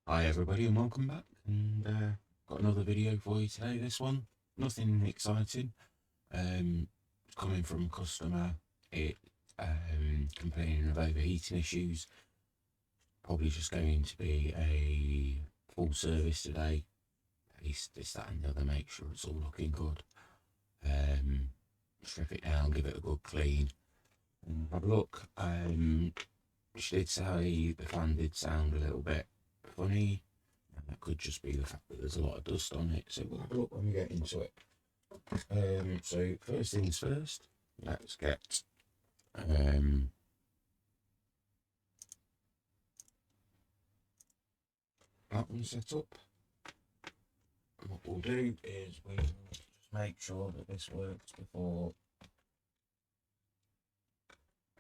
Hi everybody and welcome back. And got another video for you today. This one, nothing exciting. It's coming from a customer. It complaining of overheating issues. Probably just going to be a full service today. Paste this, that, and the other. Make sure it's all looking good. Strip it down, give it a good clean, and have a look. She did say the fan did sound a little bit funny. And that could just be the fact that there's a lot of dust on it. So we'll have a look when we get into it. So first things first, let's get that one set up. And what we'll do is we'll just make sure that this works before.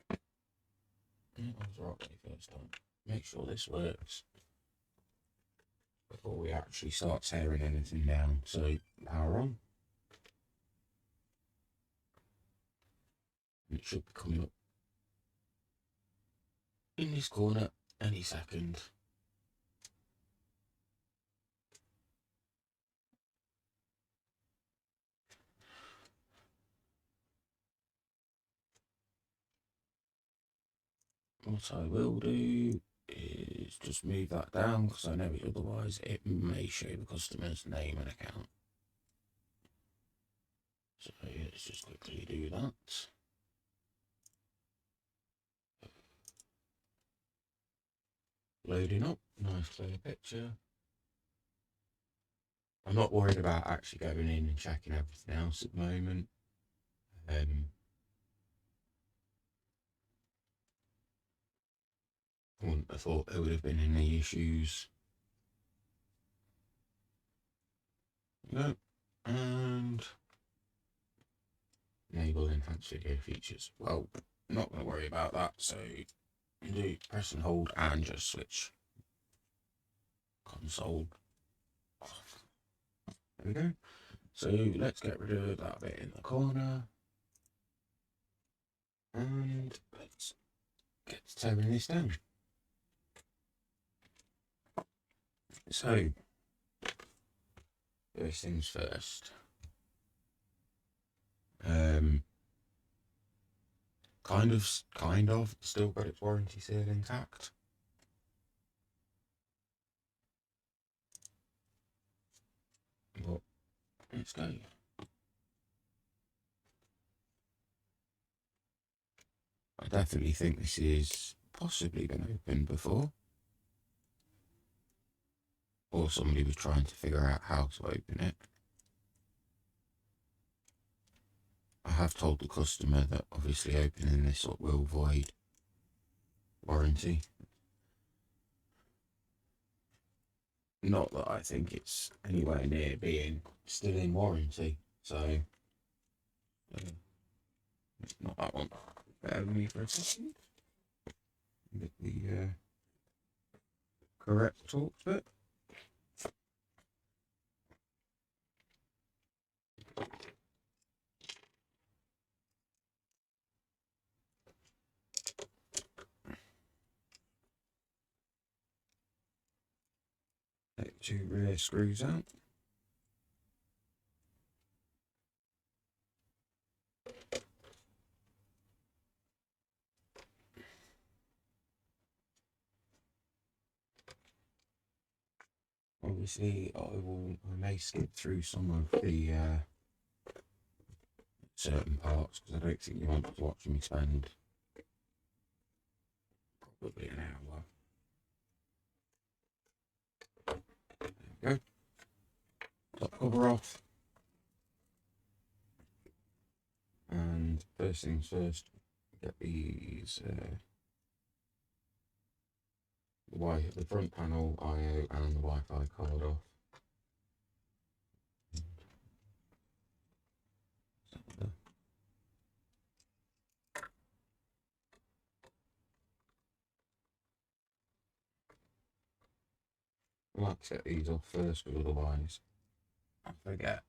That was right when you first done. Make sure this works before we actually start tearing anything down. So power on. And it should be coming up in this corner any second. What I will do is just move that down because I know otherwise it may show the customer's name and account. So let's just quickly do that. Loading up, nice clear picture. I'm not worried about actually going in and checking everything else at the moment. I wouldn't have thought there would have been any issues. No, and enable enhanced video features. Well, not going to worry about that. So you do press and hold and just switch console off. There we go. So let's get rid of that bit in the corner. And let's get to tearing this down. So, first things first. Kind of, still got its warranty seal intact. But let's go. I definitely think this is possibly been opened before. Or somebody was trying to figure out how to open it. I have told the customer that obviously opening this up will void warranty. Not that I think it's anywhere near being still in warranty, so not that one. Bear with me for a second. Get the correct torque bit. Take two rear screws out. Obviously, I may skip through some of the certain parts because I don't think you want to watch me spend probably an hour. There we go. Top cover off. And first things first, get these the front panel, I/O, and the Wi-Fi card off. I like to get these off first, because otherwise I forget.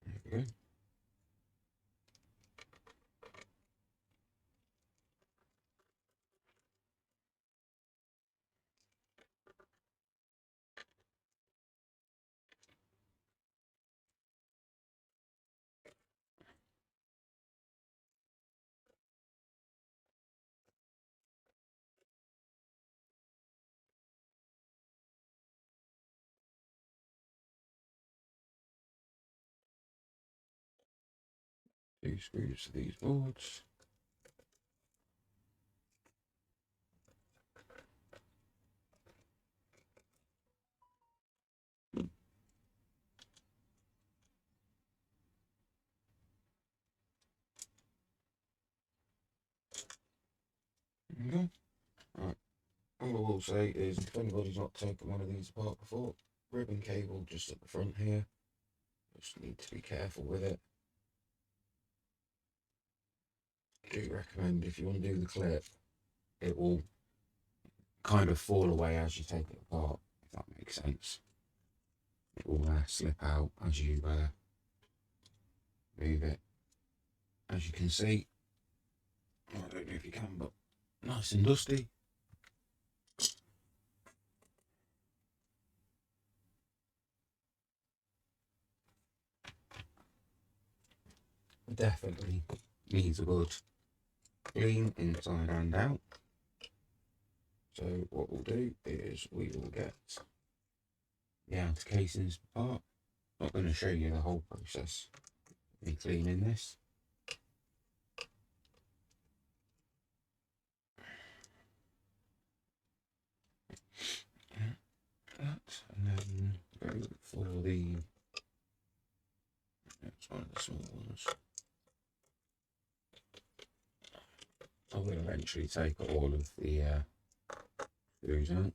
There we go. 2 screws to these boards. There we go. Right. All I will say is, if anybody's not taken one of these apart before, ribbon cable just at the front here. Just need to be careful with it. I do recommend, if you want to do the clip, it will kind of fall away as you take it apart, if that makes sense. It will slip out as you move it. As you can see, I don't know if you can, but nice and dusty. It definitely needs a good clean inside and out. So what we'll do is we will get the outer casings apart. I'm not going to show you the whole process of me cleaning this. That, and then go for the, it's one of the small ones. I will eventually take all of the screws out.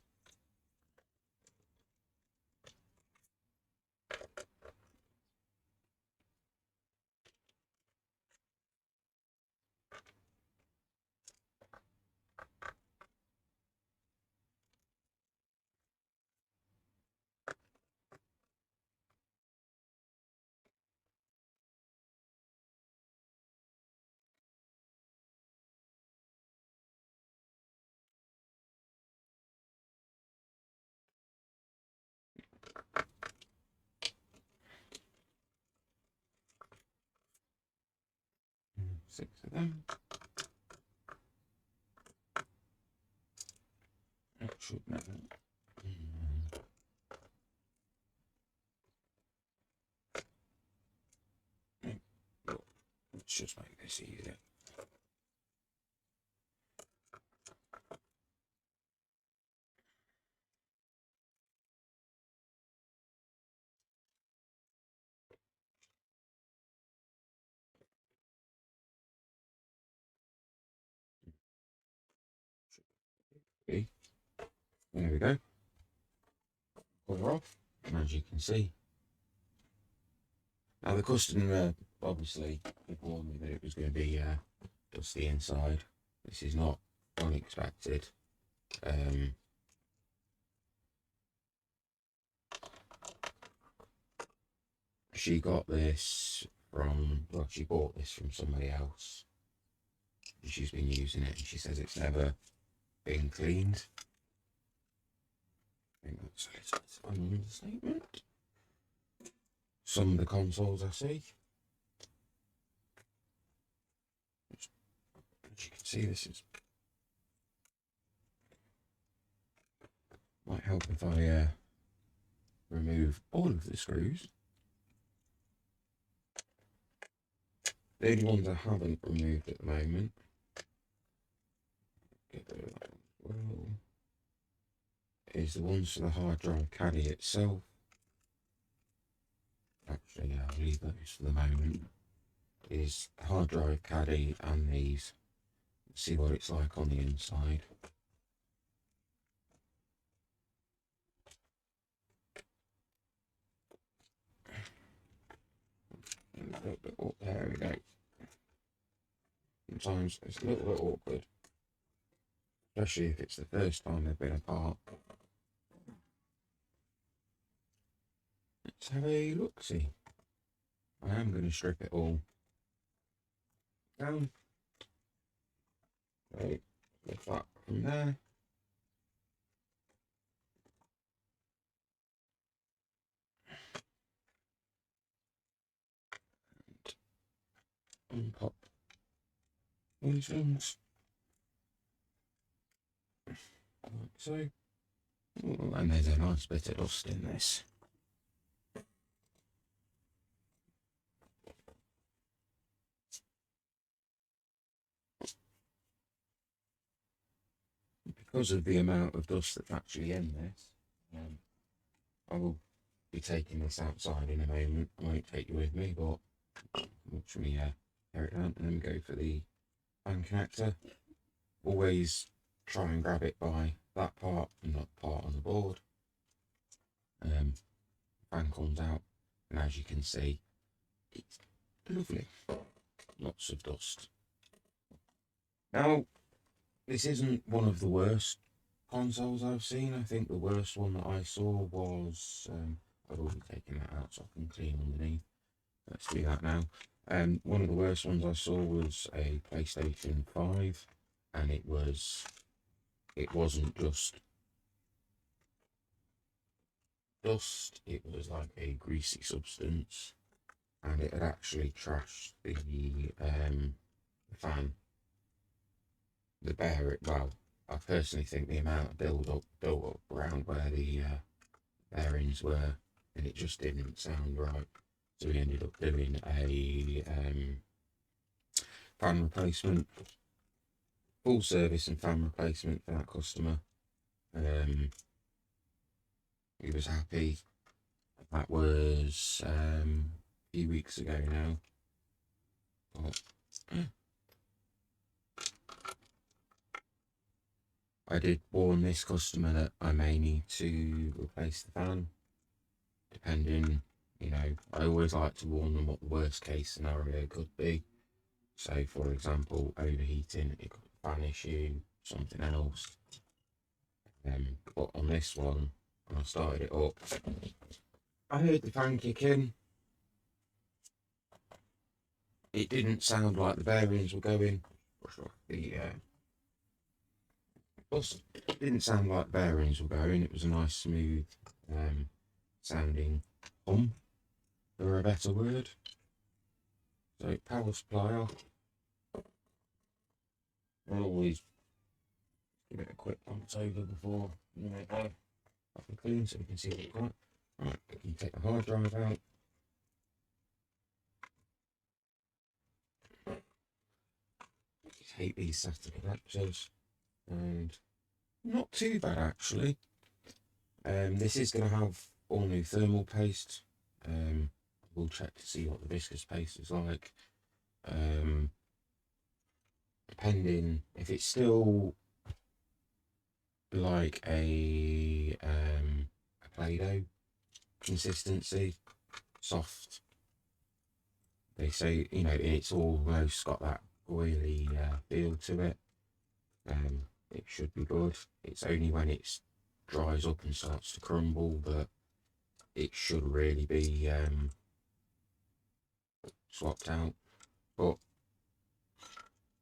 Six of them. That should now. Let's just make this easier. Okay. There we go. Cover off, and as you can see. Now the customer obviously informed me that it was going to be dusty inside. This is not unexpected. She got this from, well, she bought this from somebody else. She's been using it and she says it's never been cleaned. I think that's a little understatement. Some of the consoles I see. As you can see, this is, might help if I remove all of the screws. The only ones I haven't removed at the moment, get rid of that one as well, is the ones for the hard drive caddy itself. Actually, I'll leave those for the moment. Is hard drive caddy and these. Let's see what it's like on the inside. A little bit, oh, there we go. Sometimes it's a little bit awkward, especially if it's the first time they've been apart. Let's have a look-see. I am going to strip it all down. Right, lift that from there. And unpop these ones. Like so. Ooh, and there's a nice bit of dust in this. because of the amount of dust that's actually in this, I will be taking this outside in a moment. I won't take you with me, but watch me tear it down, and then go for the fan connector. Always try and grab it by that part and not part on the board. Fan comes out, and as you can see, it's lovely. Lots of dust. Now, this isn't one of the worst consoles I've seen. I think the worst one that I saw was, I've already taken that out so I can clean underneath. Let's do that now. One of the worst ones I saw was a PlayStation 5, and it wasn't just dust, it was like a greasy substance, and it had actually trashed the fan. The well, I personally think the amount of built up around where the bearings were, and it just didn't sound right. So we ended up doing a fan replacement, full service and fan replacement for that customer. He was happy. That was a few weeks ago now. But I did warn this customer that I may need to replace the fan, depending, I always like to warn them what the worst case scenario could be. So, for example, overheating, it could be a fan issue, something else. But on this one, when I started it up, I heard the fan kick in. It didn't sound like the bearings were going. It didn't sound like bearings were going. It was a nice, smooth sounding hum, for a better word. So power supply off. I'll always give it a quick once over before I can clean so we can see what it's got. Right, we can take the hard drive out. I hate these SATA connectors, and not too bad actually. This is going to have all new thermal paste. We'll check to see what the viscous paste is like. Depending if it's still like a Play-Doh consistency, soft. They say, it's almost got that oily feel to it. It should be good. It's only when it dries up and starts to crumble that it should really be swapped out. But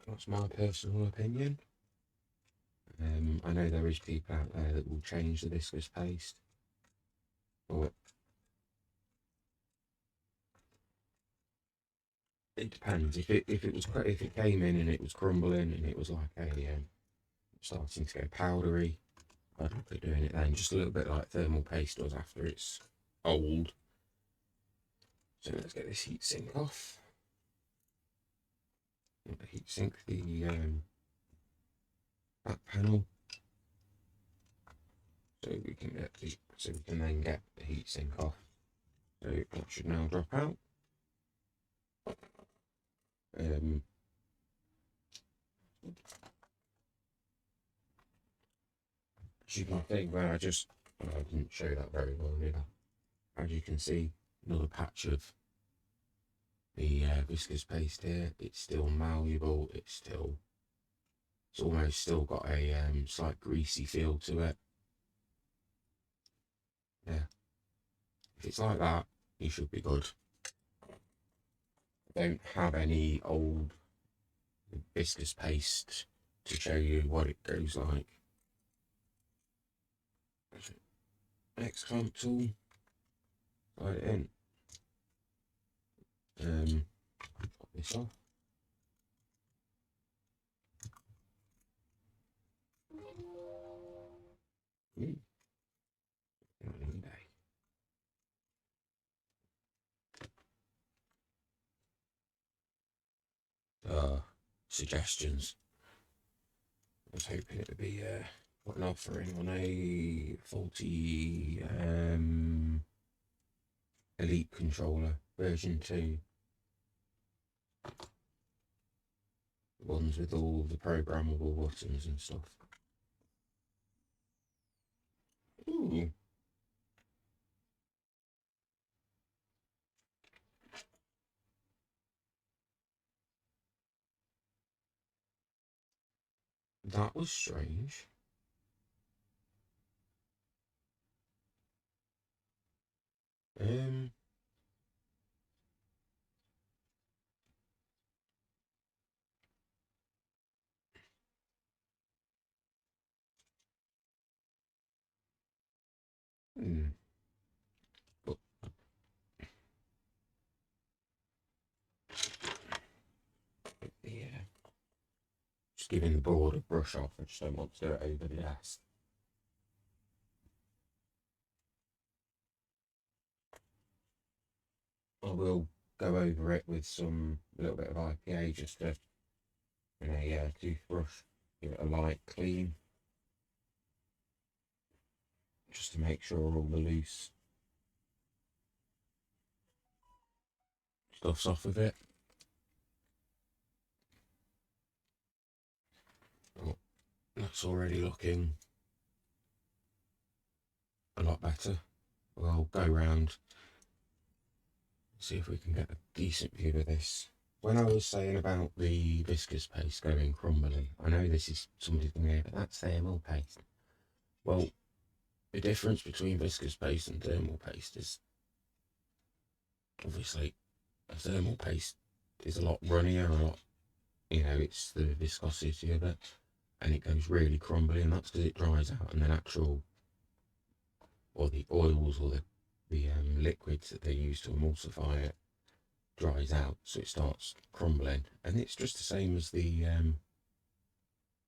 that's my personal opinion. I know there is people out there that will change the viscous paste, but it depends. If it came in and it was crumbling and it was like starting to go powdery, I'd look at doing it then, just a little bit like thermal paste does after it's old. So let's get this heat sink off. The heat sink, the back panel, so we can then get the heat sink off. So that should now drop out. As you can see, I didn't show that very well, did I? As you can see, another patch of the viscous paste here. It's still malleable. It's almost still got a slight greasy feel to it. Yeah, if it's like that, you should be good. I don't have any old viscous paste to show you what it goes like. Next clamp tool, slide it in. Pop this off. Suggestions. I was hoping it would be got an offering on a faulty Elite controller version 2. The ones with all the programmable buttons and stuff. Ooh. That was strange. Um, hmm. But yeah, just giving the board a brush off. I just don't want to do it over the ass. I will go over it with some little bit of IPA just to in a toothbrush, give it a light clean, just to make sure all the loose stuff's off of it. Oh, that's already looking a lot better. We'll go round, see if we can get a decent view of this. When I was saying about the viscous paste going crumbly, I know this is somebody's going to go, but that's thermal paste. Well, the difference between viscous paste and thermal paste is obviously a thermal paste is a lot runnier, a lot, it's the viscosity of it, and it goes really crumbly, and that's because it dries out, and the natural, or the oils, or the liquids that they use to emulsify it dries out, so it starts crumbling, and it's just the same as the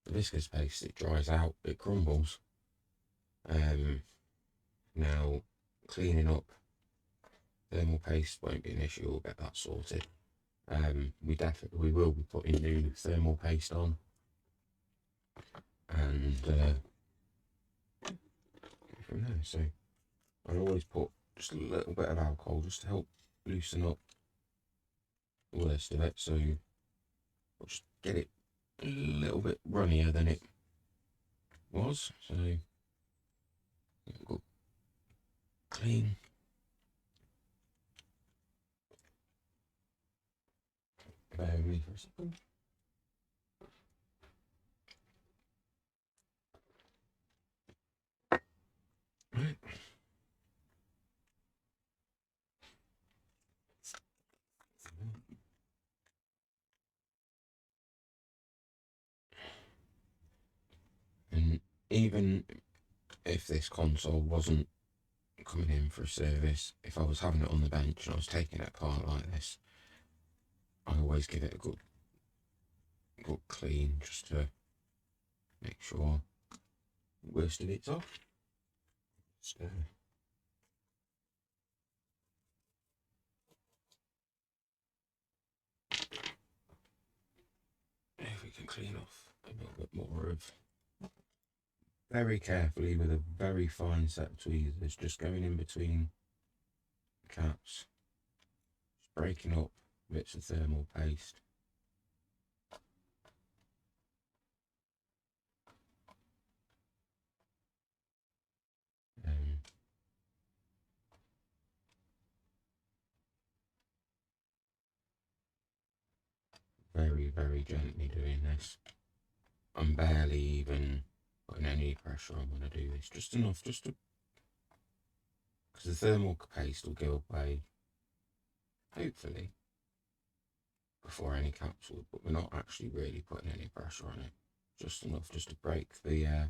viscous paste. It dries out, it crumbles. Now cleaning up thermal paste won't be an issue. We'll get that sorted. We will be putting new thermal paste on, and from there. So I always put just a little bit of alcohol just to help loosen up the rest of it. So we'll just get it a little bit runnier than it was. So go clean. Bear with me for a second. Right. And even if this console wasn't coming in for a service, if I was having it on the bench and I was taking it apart like this, I always give it a good clean just to make sure the worst of it's off. So, if we can clean off a little bit more of, very carefully with a very fine set of tweezers, just going in between the caps, just breaking up bits of thermal paste. Very, very gently doing this. I'm barely even putting any pressure on when I do this, just enough, just to, because the thermal paste will go away, hopefully, before any capsule, but we're not actually really putting any pressure on it, just enough just to break the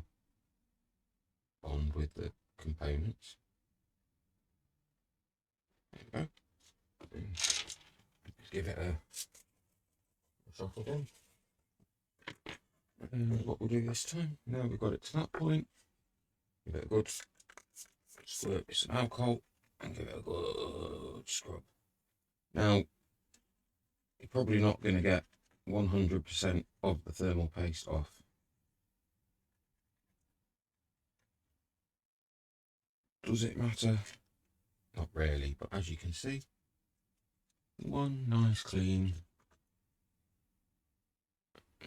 bond with the components. There we go. Just give it a shot again. And what we'll do this time, now we've got it to that point, give it a good squirt with some alcohol and give it a good scrub. Now, you're probably not going to get 100% of the thermal paste off Does it matter? Not really, but as you can see, one nice clean,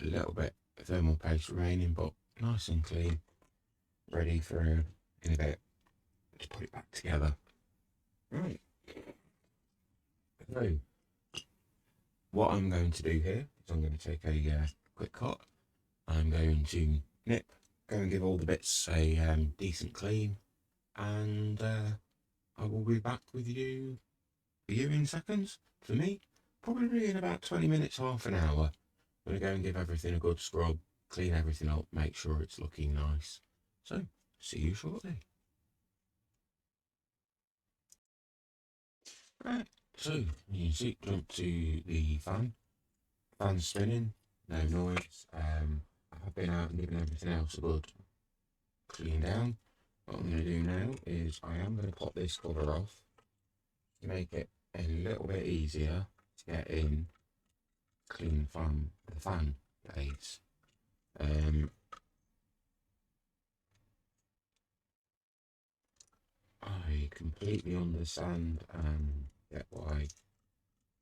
a little bit of thermal paste remaining, but nice and clean, ready for in a bit to put it back together. Right. So, what I'm going to do here is I'm going to take a quick cut. I'm going to go and give all the bits a decent clean, and I will be back with you in seconds. For me, probably in about 20 minutes, half an hour. I'm going to go and give everything a good scrub, clean everything up, make sure it's looking nice. So, see you shortly. Right, so you can see, jump to the fan's spinning, no noise. I've been out and given everything else a good clean down. What I'm going to do now is I am going to pop this cover off to make it a little bit easier to get in, clean the fan blades. I completely understand and get why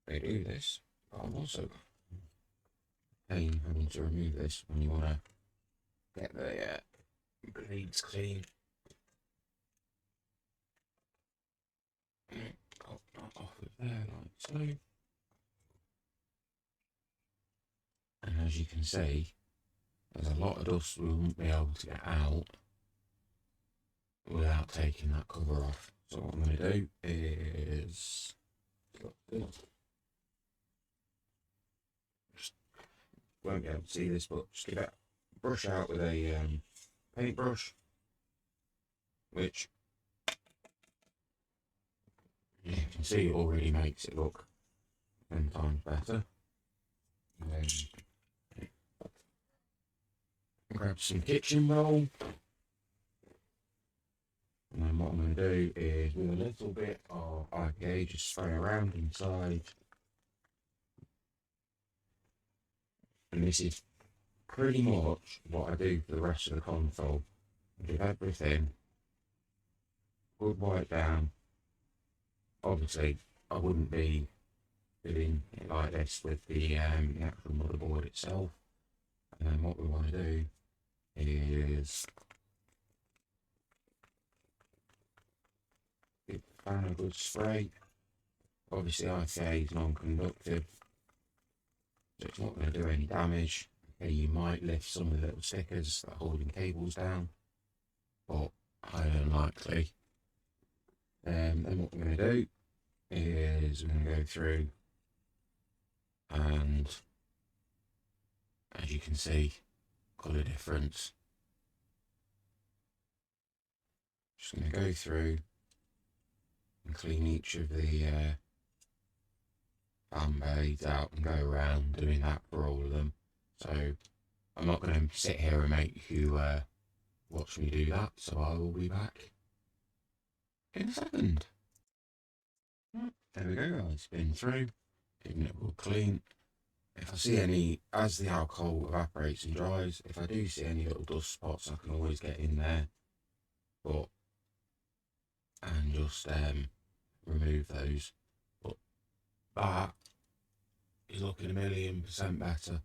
they do this, but I'm also having to remove this when you want to get the blades clean. Pop that off of there like so. And as you can see, there's a lot of dust we won't be able to get out without taking that cover off. So what I'm going to do is just won't be able to see this, but just give it a brush out with a paintbrush, which you can see already makes it look 10 times better. And then grab some kitchen roll. And then what I'm going to do is, with a little bit of IPA, just spray around inside. And this is pretty much what I do for the rest of the console. I do everything, good wipe down. Obviously, I wouldn't be doing it like this with the actual motherboard itself. And then what we want to do is give the fan a good spray. Obviously IPA is non-conductive, so it's not going to do any damage. Okay, you might lift some of the little stickers that are holding cables down, but highly unlikely. Then what we're going to do is we're going to go through, and as you can see, colour difference. Just going to go through and clean each of the fan blades out and go around doing that for all of them. So I'm not going to sit here and make you watch me do that, so I will be back in a second. There we go, I've been through, giving it a good clean. If I see any, as the alcohol evaporates and dries, if I do see any little dust spots, I can always get in there, and just remove those. But that is looking 1,000,000% better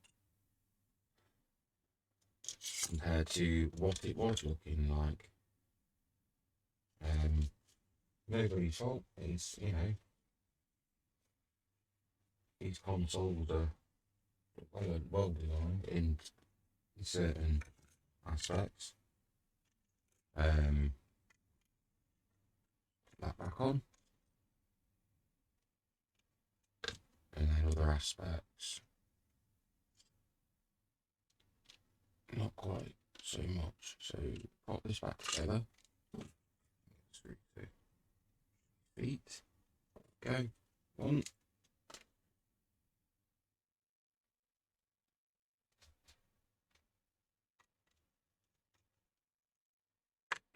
compared to what it was looking like. Nobody's fault. It's, you know, these consoles are well designed in certain aspects. That back on, and then other aspects not quite so much. So pop this back together. Feet. Go. 1.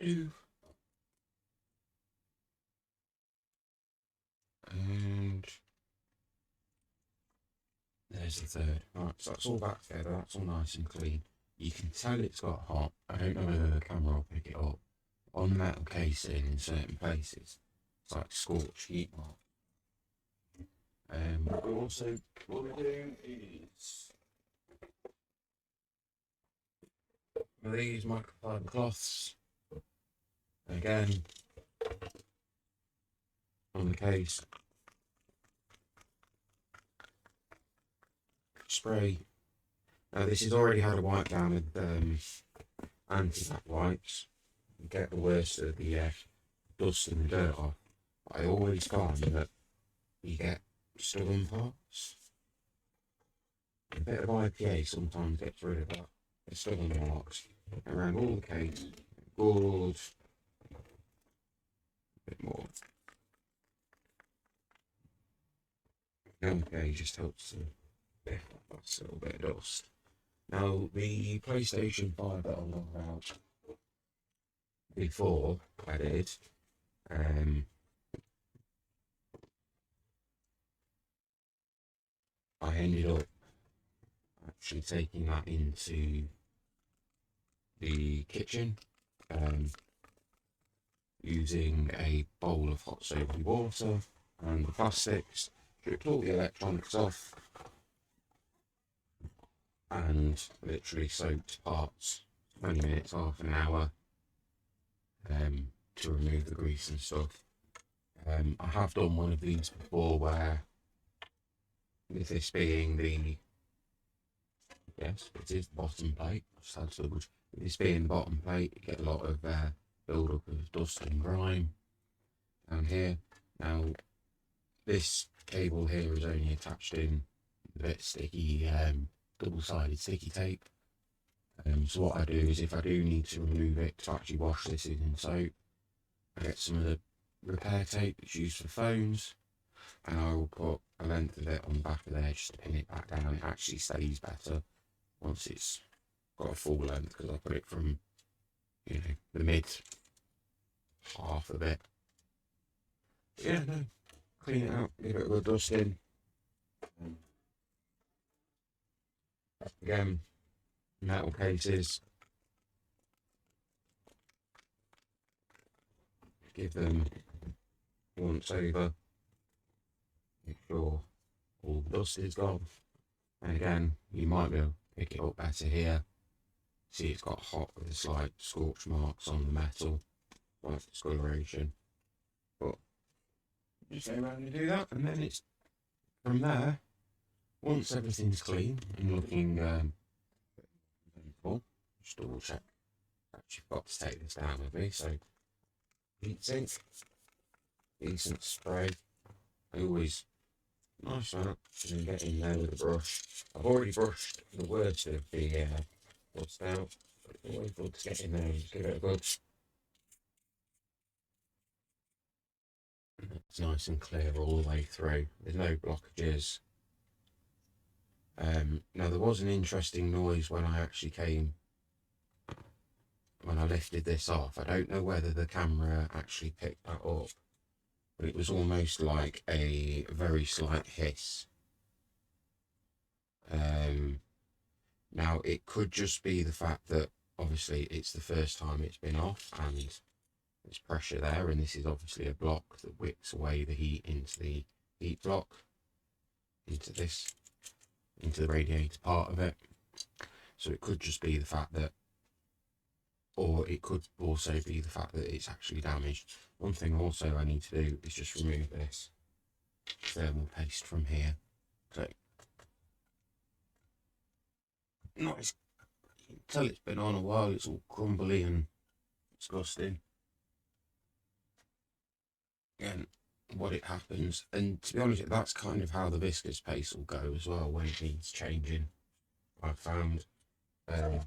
2. And there's the 3rd. Right, so that's all back together. That's all nice and clean. You can tell it's got hot. I don't know whether the camera will pick it up. on the metal casing in certain places. It's like scorched heat mark. What we also want to do is these microfiber cloths. Again, on the case, spray. Now this has already had a wipe down with anti-black wipes. You get the worst of the dust and the dirt off. I always find that you get stubborn parts. A bit of IPA sometimes gets rid of that. The stubborn marks around all the case. Good. A bit more. Okay, just helps to biff off a little bit of dust. Now, the PlayStation 5 that I'm on about before I did, I ended up actually taking that into the kitchen, using a bowl of hot soapy water and the plastics, stripped all the electronics off, and literally soaked parts 20 minutes, half an hour, to remove the grease and stuff. I have done one of these before where, with this being the, yes, it is the bottom plate, just had to with this being the bottom plate, you get a lot of build up of dust and grime down here. Now, this cable here is only attached in a bit sticky, double-sided sticky tape. So what I do is, if I do need to remove it to actually wash this in soap, I get some of the repair tape that's used for phones, and I will put a length of it on the back of there just to pin it back down. It actually stays better once it's got a full length, because I put it from, you know, the mid half of it. But yeah, no, clean it out, give it a good dusting. Again, metal cases, give them once over, make sure all the dust is gone. And again, you might be able to pick it up better here. See, it's got hot with the slight scorch marks on the metal, like discoloration. But just go around and do that, and then it's from there. Once everything's clean and looking full, just double check. Actually, got to take this down with me. So, heat sink, decent spray. I always nice that, and get in there with a brush. I've already brushed the worst of the dust out, but it's always good to get in there and just give it a good. It's nice and clear all the way through. There's no blockages. Now there was an interesting noise when I actually when I lifted this off. I don't know whether the camera actually picked that up, but it was almost like a very slight hiss. Now it could just be the fact that obviously it's the first time it's been off and there's pressure there, and this is obviously a block that wicks away the heat into the heat block, into the radiator part of it. So it could just be the fact that, or it could also be the fact that it's actually damaged. One thing also I need to do is just remove this thermal paste from here. So, nice. You can tell it's been on a while, it's all crumbly and disgusting. Again, what it happens, and to be honest, that's kind of how the viscous paste will go as well when it needs changing. I've found, I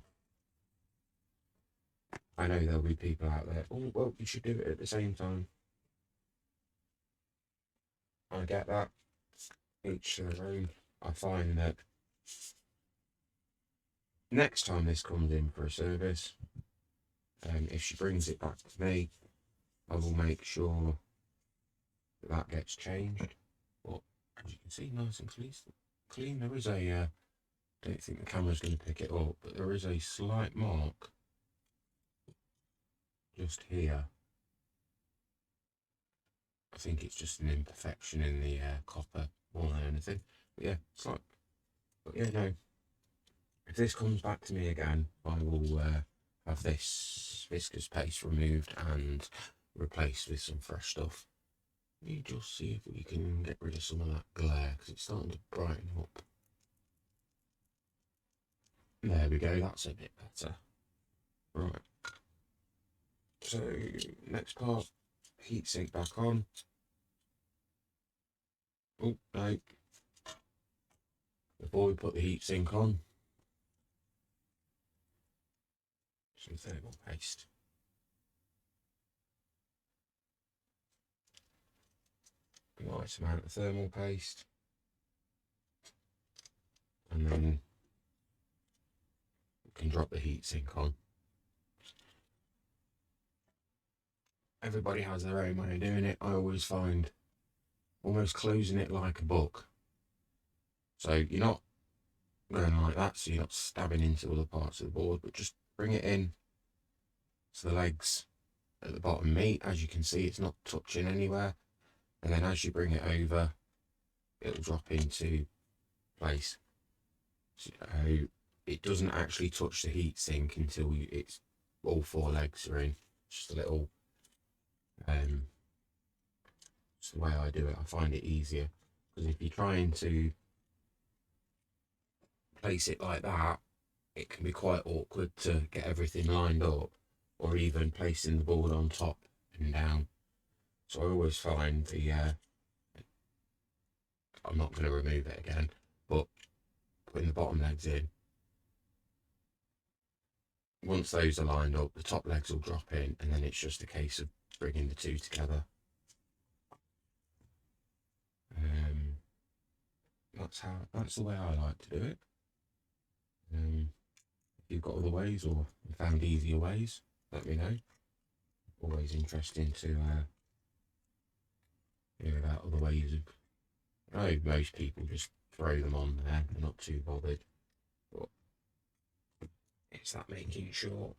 know there'll be people out there, oh, well, you should do it at the same time. I get that, each to their own. I find that next time this comes in for a service, if she brings it back to me, I will make sure that gets changed. But as you can see, nice and clean. There is a, don't think the camera's going to pick it up, but there is a slight mark just here, I think it's just an imperfection in the copper more than anything. But yeah, it's like, but yeah, no. If this comes back to me again, I will have this viscous paste removed and replaced with some fresh stuff. Let me just see if we can get rid of some of that glare because it's starting to brighten up. There we go, that's a bit better. Right. So, next part, heatsink back on. Oh, no. Before we put the heatsink on, some thermal paste. A nice amount of thermal paste. And then we can drop the heatsink on. Everybody has their own way of doing it. I always find almost closing it like a book. So you're not going like that, so you're not stabbing into other parts of the board, but just bring it in so the legs at the bottom meet. As you can see, it's not touching anywhere. And then as you bring it over, it'll drop into place. So it doesn't actually touch the heatsink until it's all four legs are in. Just a little, it's the way I do it. I find it easier because if you're trying to place it like that, it can be quite awkward to get everything lined up, or even placing the board on top and down. So I always find the I'm not going to remove it again, but putting the bottom legs in, once those are lined up, the top legs will drop in, and then it's just a case of bringing the two together. That's the way I like to do it. If you've got other ways or found easier ways, let me know. Always interesting to hear about other ways of. I know most people just throw them on there, they're not too bothered, but it's that making sure.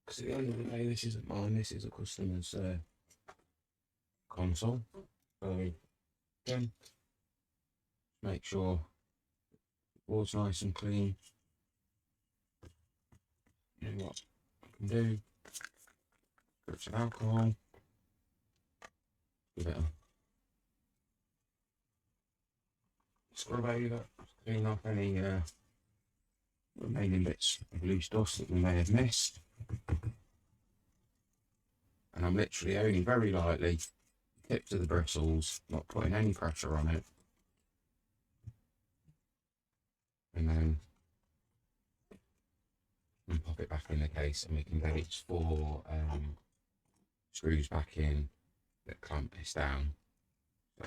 Because at the end of the day, this isn't mine, this is a customer's console. So, again, make sure the board's nice and clean. You know what I can do? Put some alcohol. Give it a scrub over, clean off any remaining bits of loose dust that we may have missed. And I'm literally only very lightly tips of the bristles, not putting any pressure on it. And then pop it back in the case, and we can get its four screws back in that clamp this down. So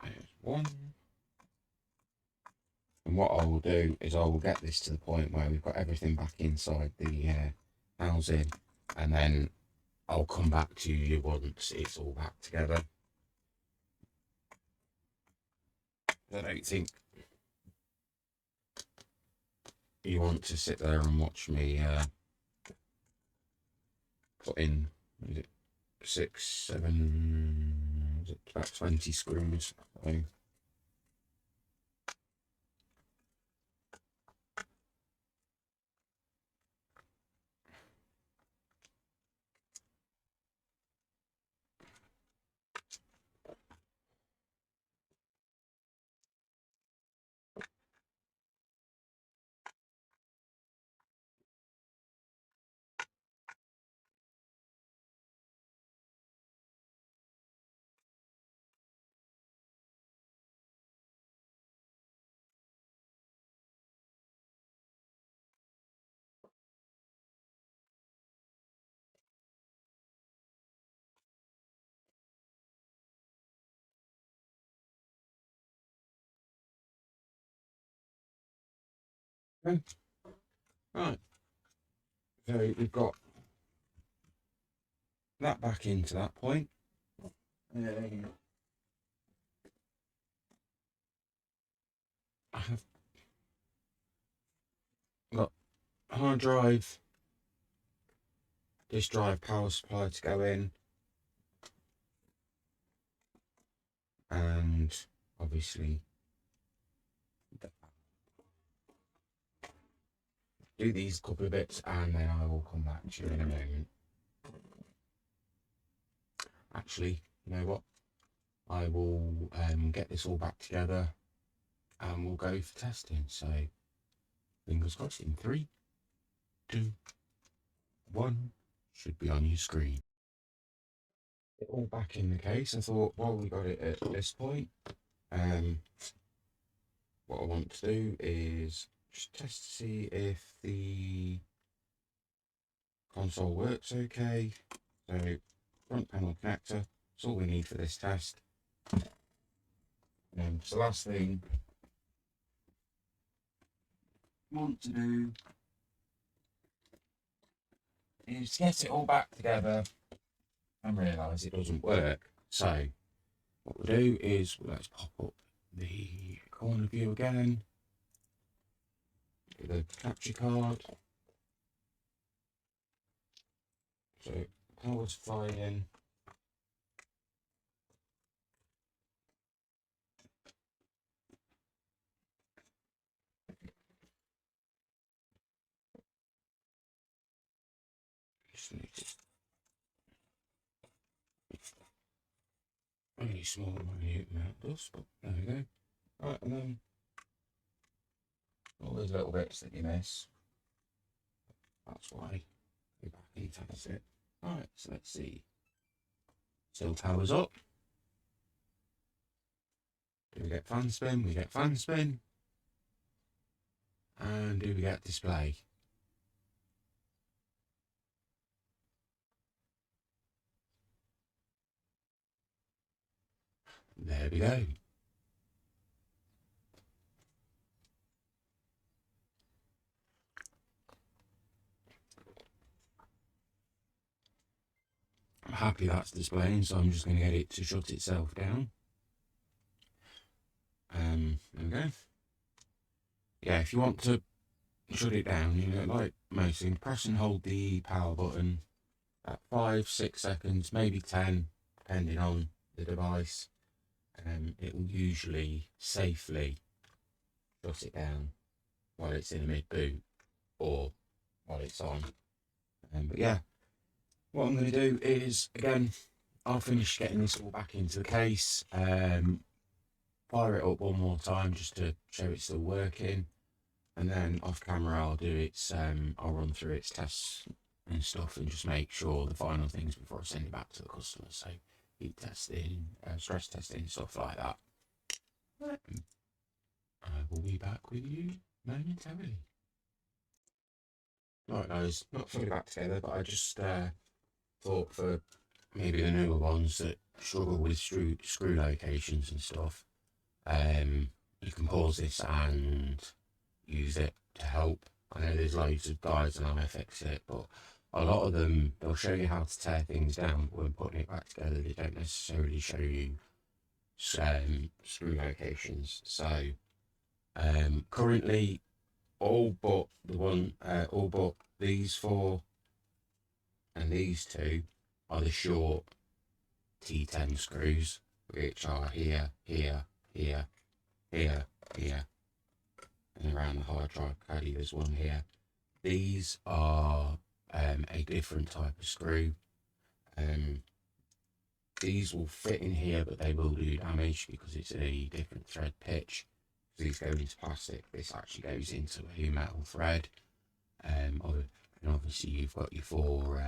there's one. And what I will do is I will get this to the point where we've got everything back inside the housing, and then I'll come back to you once it's all back together. I don't think you want to sit there and watch me put in, is it 6, 7, is it about 20 screws. So, okay. Right, so we've got that back into that point. I have got hard drive, disk drive, power supply to go in, and obviously do these couple of bits, and then I will come back to you in a moment. Actually, you know what? I will get this all back together and we'll go for testing. So, fingers crossed in 3, 2, 1, should be on your screen. It all back in the case. I thought, while we got it at this point, what I want to do is just test to see if the console works okay. So, front panel connector, that's all we need for this test. So the last thing I want to do is get it all back together and realise it doesn't work. So what we'll do is let's pop up the corner view again, the capture card. So power supply in. Just need to only small minute amount of dust, but there we go. Right, and then all those little bits that you miss. That's why go back and test it. Alright, so let's see. Still power's up. Do we get fan spin? We get fan spin. And do we get display? There we go. I'm happy that's displaying, so I'm just going to get it to shut itself down. There we go. Yeah, if you want to shut it down, you know, like most things, press and hold the power button at 5-6 seconds, maybe 10, depending on the device. It will usually safely shut it down while it's in a mid boot or while it's on. But yeah, what I'm going to do is, again, I'll finish getting this all back into the case, fire it up one more time just to show it's still working, and then off camera I'll do its, I'll run through its tests and stuff and just make sure the final things before I send it back to the customer. So heat testing, stress testing, stuff like that. I will be back with you momentarily. Right guys, not fully back together, but I just thought for maybe the newer ones that struggle with screw locations and stuff, you can pause this and use it to help. I know there's loads of guides on how to fix it, but a lot of them, they'll show you how to tear things down, but when putting it back together, they don't necessarily show you screw locations. So currently, all but these 4 and these 2 are the short T10 screws, which are here, here, here, here, here, and around the hard drive caddy there's one here. These are a different type of screw. These will fit in here, but they will do damage because it's a different thread pitch. These go into plastic, this actually goes into a metal thread. And obviously you've got your 4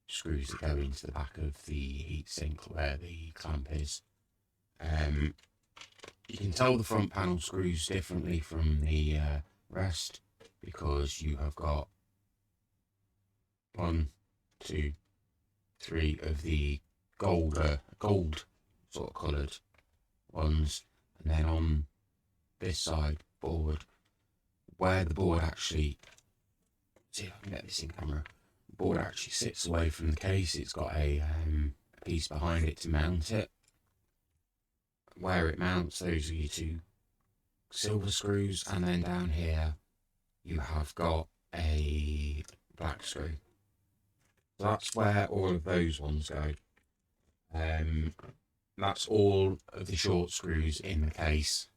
screws that go into the back of the heatsink where the clamp is. You can tell the front panel screws differently from the rest because you have got 1, 2, 3 of the gold sort of coloured ones, and then on this side board, where the board actually, see if I can get this in camera, the board actually sits away from the case, it's got a piece behind it to mount it. Where it mounts, those are your 2 silver screws, and then down here you have got a black screw. So that's where all of those ones go. That's all of the short screws in the case.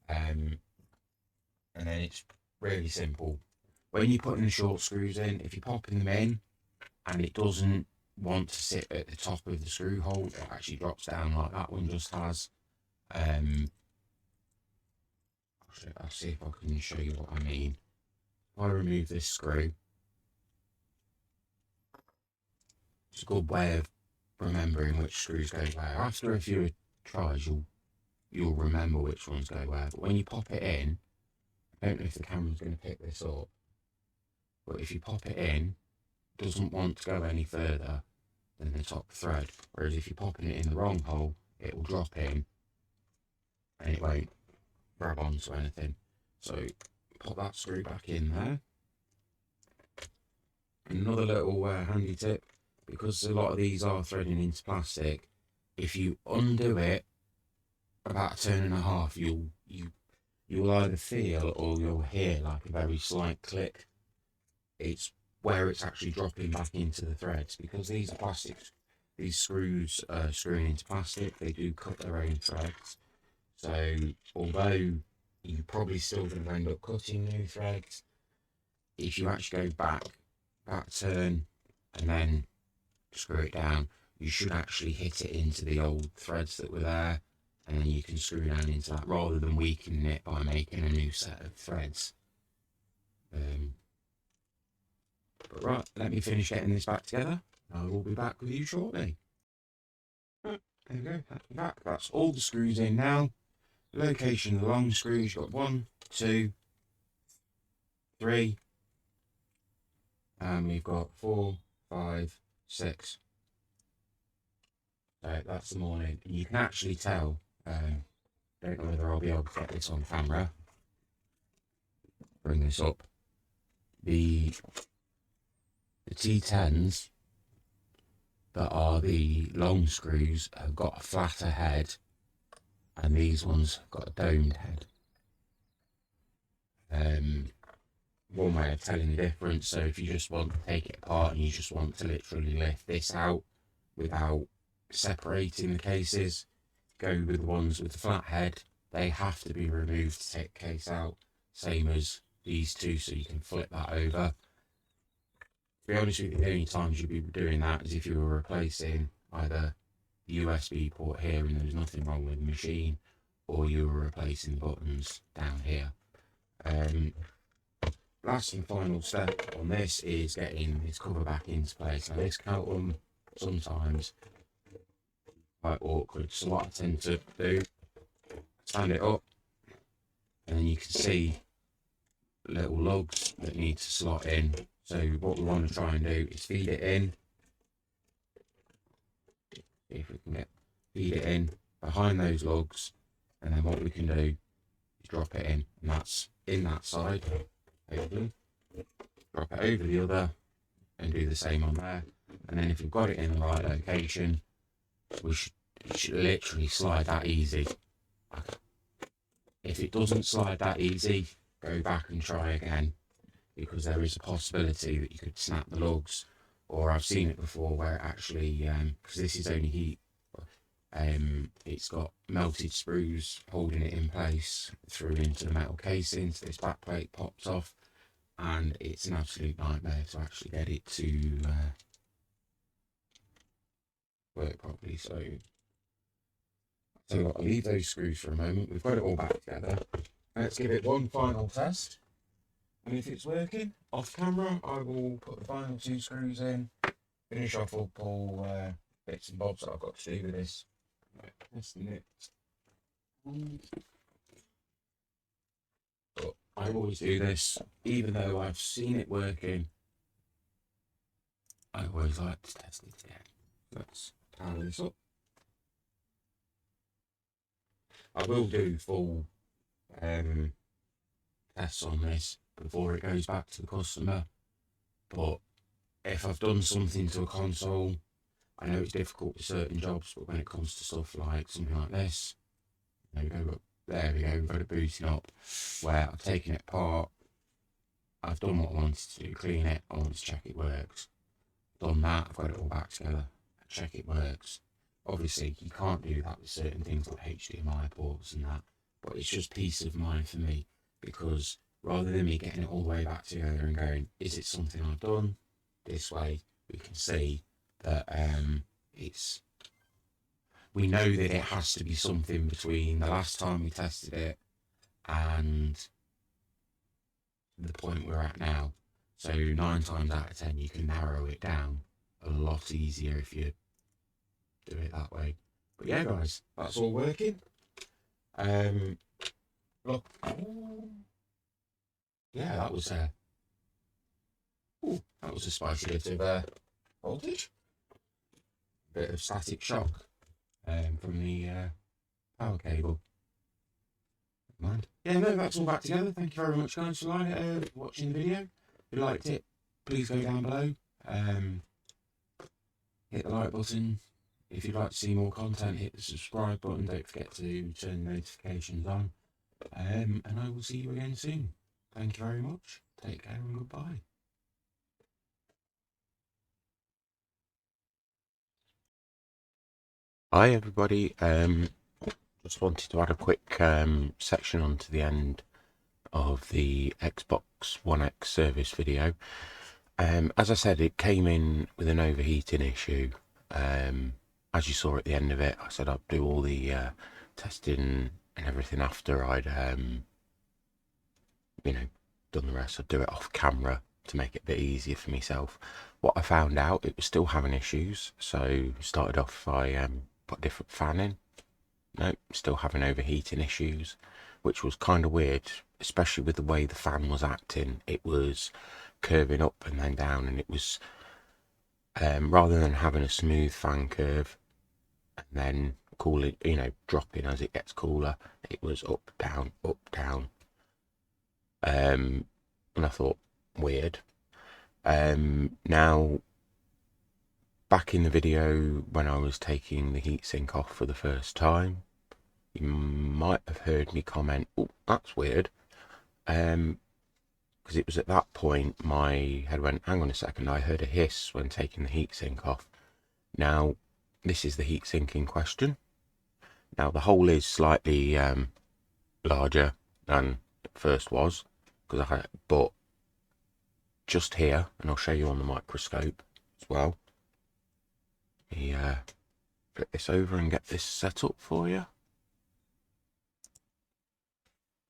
And then it's really simple. When you're putting the short screws in, if you're popping them in and it doesn't want to sit at the top of the screw hole, it actually drops down like that one just has. I'll see if I can show you what I mean. If I remove this screw, it's a good way of remembering which screws go where. After a few tries, you'll remember which ones go where. But when you pop it in, I don't know if the camera's going to pick this up, but if you pop it in, it doesn't want to go any further than the top thread. Whereas if you're popping it in the wrong hole, it will drop in and it won't grab onto anything. So pop that screw back in there. Another little handy tip, because a lot of these are threading into plastic, if you undo it about a turn and a half, you'll either feel or you'll hear like a very slight click. It's where it's actually dropping back into the threads, because these are plastics. These screws screwing into plastic, they do cut their own threads. So although you're probably still going to end up cutting new threads, if you actually go back turn and then screw it down, you should actually hit it into the old threads that were there, and then you can screw down into that rather than weakening it by making a new set of threads. But right, let me finish getting this back together. I will be back with you shortly. There we go, back. That's all the screws in now. Location of the long screws, you've got 1, 2, 3, and we've got 4, 5, 6. So that's the morning. You can actually tell, don't know whether I'll be able to get this on camera. Bring this up. The T10s that are the long screws have got a flatter head, and these ones have got a domed head. One way of telling the difference, so if you just want to take it apart and you just want to literally lift this out without separating the cases, go with the ones with the flat head. They have to be removed to take the case out, same as these two, so you can flip that over. To be honest with you, the only times you'd be doing that is if you were replacing either the USB port here and there's nothing wrong with the machine, or you were replacing the buttons down here. Last and final step on this is getting this cover back into place. Now this can come sometimes quite awkward, so what I tend to do, stand it up, and then you can see little lugs that need to slot in. So what we want to try and do is feed it in. See if we can feed it in behind those lugs, and then what we can do is drop it in, and that's in that side. Hopefully, drop it over the other, and do the same on there. And then if we've got it in the right location, it should literally slide that easy. If it doesn't slide that easy, go back and try again, because there is a possibility that you could snap the lugs, or I've seen it before where it actually, because this is only heat, it's got melted sprues holding it in place through into the metal casing, so this back plate pops off, and it's an absolute nightmare to actually get it to work properly. So I'll leave those screws for a moment. We've got it all back together. Let's give it one final test, and if it's working off camera, I will put the final 2 screws in, finish off up all bits and bobs that I've got to do with this. Right, testing it. But I always do this, even though I've seen it working, I always like to test it again. Let's power this up. I will do full tests on this before it goes back to the customer, but if I've done something to a console, I know it's difficult with certain jobs, but when it comes to stuff like something like this, there we go, we've got it booting up, where I've taken it apart, I've done what I wanted to do, clean it, I want to check it works. Done that, I've got it all back together, check it works. Obviously, you can't do that with certain things like HDMI ports and that, but it's just peace of mind for me, because rather than me getting it all the way back together and going, is it something I've done? This way, we can see that we know that it has to be something between the last time we tested it and the point we're at now. So 9 times out of 10, you can narrow it down a lot easier if you do it that way. But yeah, guys, that's all working. Look, yeah, that was a spicy bit of voltage, bit of static shock from the power cable. Mind. Yeah, no, that's all back together. Thank you very much, guys, for watching the video. If you liked it, please go down below. Hit the like button. If you'd like to see more content, hit the subscribe button. Don't forget to turn the notifications on. And I will see you again soon. Thank you very much. Take care and goodbye. Hi everybody. Just wanted to add a quick section onto the end of the Xbox One X service video. As I said, it came in with an overheating issue. As you saw at the end of it, I said I'd do all the testing and everything after I'd done the rest. I'd do it off camera to make it a bit easier for myself. What I found out, it was still having issues, so started off by put a different fan in. No, still having overheating issues, which was kind of weird, especially with the way the fan was acting. It was curving up and then down, and it was rather than having a smooth fan curve and then cooling, dropping as it gets cooler, it was up, down, up, down. And I thought, weird. Now, back in the video when I was taking the heatsink off for the first time, you might have heard me comment, oh, that's weird. Because it was at that point my head went, hang on a second, I heard a hiss when taking the heatsink off. Now, this is the heatsink in question. Now, the hole is slightly larger than it first was, but just here, and I'll show you on the microscope as well. Flip this over and get this set up for you.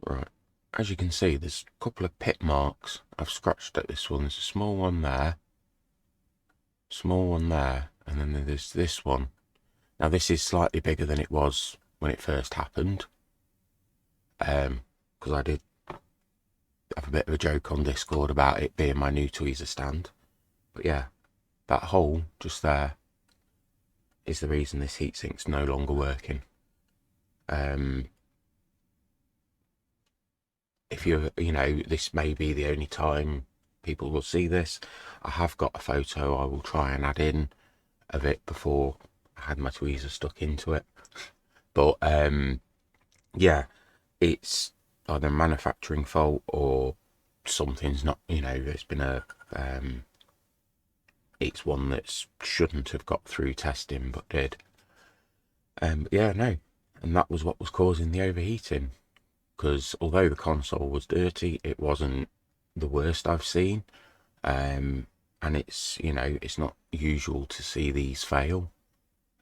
Right, as you can see, there's a couple of pit marks. I've scratched at this one. There's a small one there, and then there's this one. Now this is slightly bigger than it was when it first happened, because I did have a bit of a joke on Discord about it being my new tweezer stand. But yeah, that hole just there is the reason this heatsink's no longer working. If this may be the only time people will see this. I have got a photo I will try and add in of it before I had my tweezer stuck into it. But yeah, it's either a manufacturing fault or something's not, there's been a it's one that shouldn't have got through testing but did. Yeah, no, and that was what was causing the overheating, because although the console was dirty, it wasn't the worst I've seen. And it's, it's not usual to see these fail.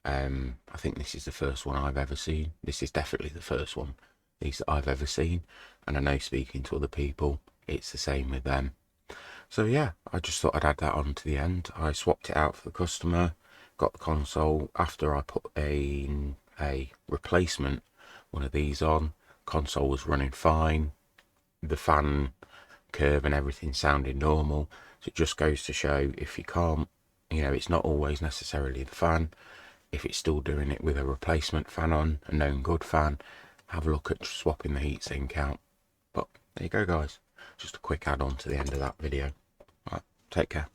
I think this is the first one I've ever seen. This is definitely the first one that I've ever seen, and I know, speaking to other people, it's the same with them. So yeah, I just thought I'd add that on to the end. I swapped it out for the customer, got the console after I put a replacement one of these on. Console was running fine, the fan curve and everything sounded normal. So it just goes to show, if you can't, it's not always necessarily the fan. If it's still doing it with a replacement fan on, a known good fan, have a look at swapping the heatsink out. But there you go, guys, just a quick add-on to the end of that video. Right, take care.